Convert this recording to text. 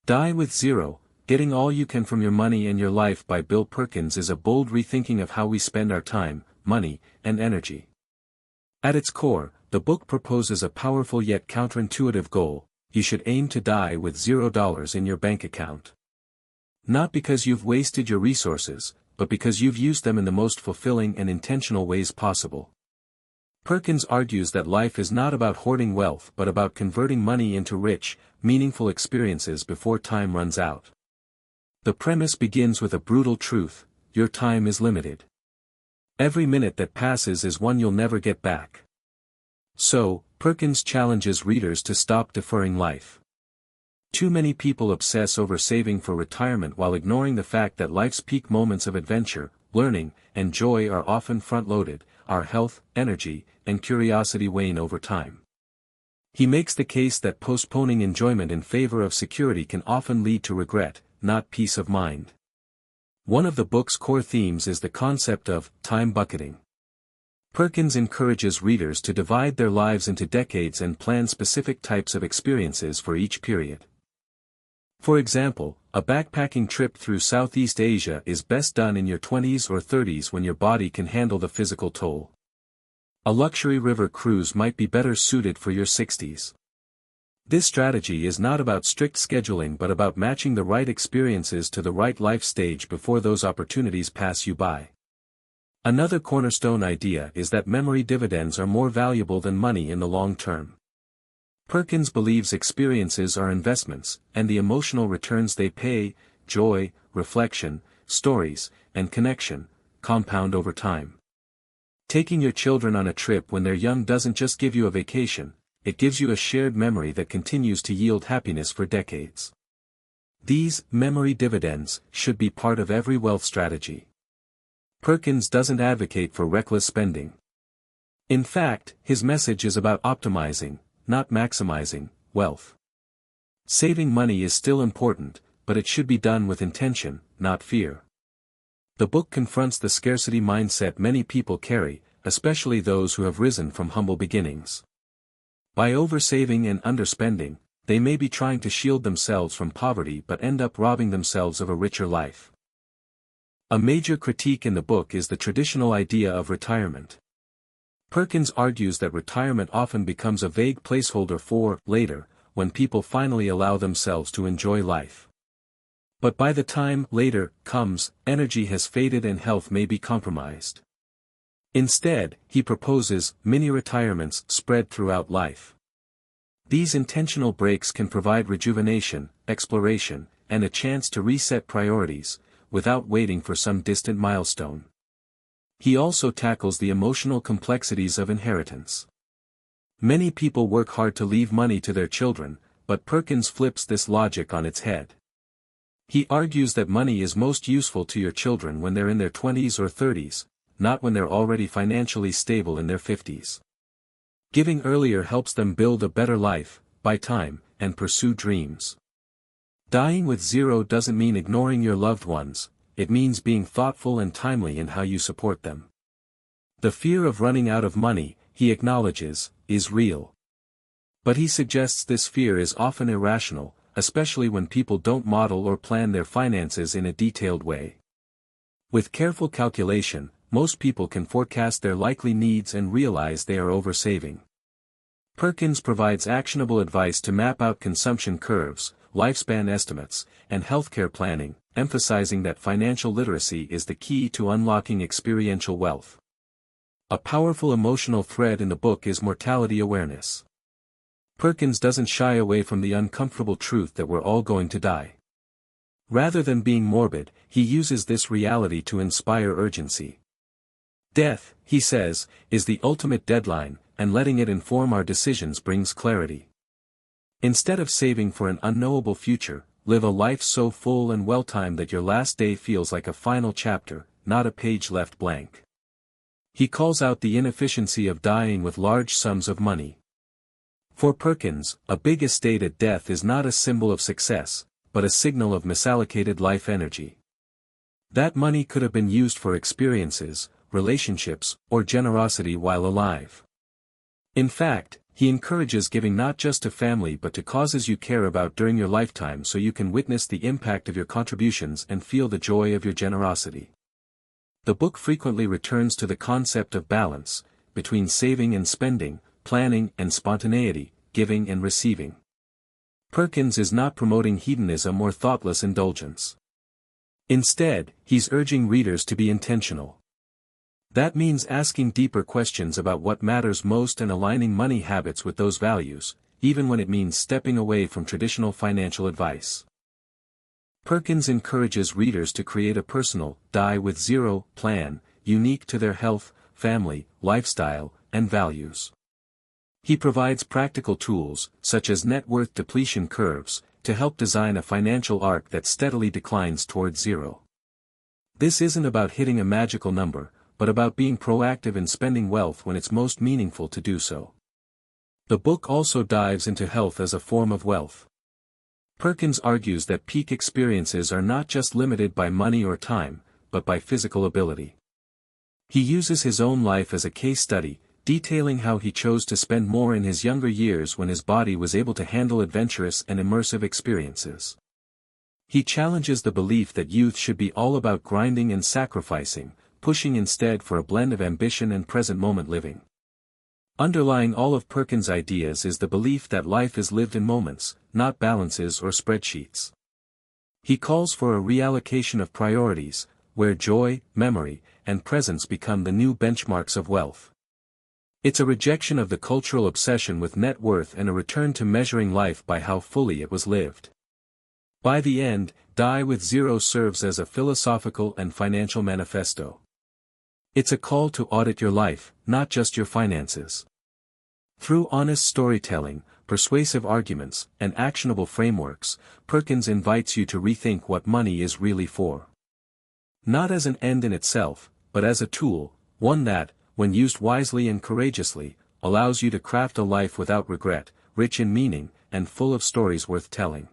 Die with Zero, Getting All You Can from Your Money and Your Life by Bill Perkins is a bold rethinking of how we spend our time, money, and energy. At its core, the book proposes a powerful yet counterintuitive goal: you should aim to die with $0 in your bank account. Not because you've wasted your resources, but because you've used them in the most fulfilling and intentional ways possible. Perkins argues that life is not about hoarding wealth but about converting money into rich, meaningful experiences before time runs out. The premise begins with a brutal truth: your time is limited. Every minute that passes is one you'll never get back. So, Perkins challenges readers to stop deferring life. Too many people obsess over saving for retirement while ignoring the fact that life's peak moments of adventure, learning, and joy are often front-loaded. Our health, energy, and curiosity wane over time. He makes the case that postponing enjoyment in favor of security can often lead to regret, not peace of mind. One of the book's core themes is the concept of time bucketing. Perkins encourages readers to divide their lives into decades and plan specific types of experiences for each period. For example, a backpacking trip through Southeast Asia is best done in your 20s or 30s when your body can handle the physical toll. A luxury river cruise might be better suited for your 60s. This strategy is not about strict scheduling but about matching the right experiences to the right life stage before those opportunities pass you by. Another cornerstone idea is that memory dividends are more valuable than money in the long term. Perkins believes experiences are investments, and the emotional returns they pay, joy, reflection, stories, and connection, compound over time. Taking your children on a trip when they're young doesn't just give you a vacation, it gives you a shared memory that continues to yield happiness for decades. These memory dividends should be part of every wealth strategy. Perkins doesn't advocate for reckless spending. In fact, his message is about optimizing, not maximizing, wealth. Saving money is still important, but it should be done with intention, not fear. The book confronts the scarcity mindset many people carry, especially those who have risen from humble beginnings. By oversaving and underspending, they may be trying to shield themselves from poverty but end up robbing themselves of a richer life. A major critique in the book is the traditional idea of retirement. Perkins argues that retirement often becomes a vague placeholder for later, when people finally allow themselves to enjoy life. But by the time later comes, energy has faded and health may be compromised. Instead, he proposes mini-retirements spread throughout life. These intentional breaks can provide rejuvenation, exploration, and a chance to reset priorities, without waiting for some distant milestone. He also tackles the emotional complexities of inheritance. Many people work hard to leave money to their children, but Perkins flips this logic on its head. He argues that money is most useful to your children when they're in their 20s or 30s, not when they're already financially stable in their 50s. Giving earlier helps them build a better life, buy time, and pursue dreams. Dying with zero doesn't mean ignoring your loved ones, it means being thoughtful and timely in how you support them. The fear of running out of money, he acknowledges, is real. But he suggests this fear is often irrational, especially when people don't model or plan their finances in a detailed way. With careful calculation, most people can forecast their likely needs and realize they are oversaving. Perkins provides actionable advice to map out consumption curves, lifespan estimates, and healthcare planning, emphasizing that financial literacy is the key to unlocking experiential wealth. A powerful emotional thread in the book is mortality awareness. Perkins doesn't shy away from the uncomfortable truth that we're all going to die. Rather than being morbid, he uses this reality to inspire urgency. Death, he says, is the ultimate deadline, and letting it inform our decisions brings clarity. Instead of saving for an unknowable future, live a life so full and well-timed that your last day feels like a final chapter, not a page left blank. He calls out the inefficiency of dying with large sums of money. For Perkins, a big estate at death is not a symbol of success, but a signal of misallocated life energy. That money could have been used for experiences, relationships, or generosity while alive. In fact, He encourages giving not just to family but to causes you care about during your lifetime so you can witness the impact of your contributions and feel the joy of your generosity. The book frequently returns to the concept of balance, between saving and spending, planning and spontaneity, giving and receiving. Perkins is not promoting hedonism or thoughtless indulgence. Instead, he's urging readers to be intentional. That means asking deeper questions about what matters most and aligning money habits with those values, even when it means stepping away from traditional financial advice. Perkins encourages readers to create a personal, die with zero plan, unique to their health, family, lifestyle, and values. He provides practical tools, such as net worth depletion curves, to help design a financial arc that steadily declines towards zero. This isn't about hitting a magical number, but about being proactive in spending wealth when it's most meaningful to do so. The book also dives into health as a form of wealth. Perkins argues that peak experiences are not just limited by money or time, but by physical ability. He uses his own life as a case study, detailing how he chose to spend more in his younger years when his body was able to handle adventurous and immersive experiences. He challenges the belief that youth should be all about grinding and sacrificing, pushing instead for a blend of ambition and present-moment living. Underlying all of Perkins' ideas is the belief that life is lived in moments, not balances or spreadsheets. He calls for a reallocation of priorities, where joy, memory, and presence become the new benchmarks of wealth. It's a rejection of the cultural obsession with net worth and a return to measuring life by how fully it was lived. By the end, Die with Zero serves as a philosophical and financial manifesto. It's a call to audit your life, not just your finances. Through honest storytelling, persuasive arguments, and actionable frameworks, Perkins invites you to rethink what money is really for. Not as an end in itself, but as a tool, one that, when used wisely and courageously, allows you to craft a life without regret, rich in meaning, and full of stories worth telling.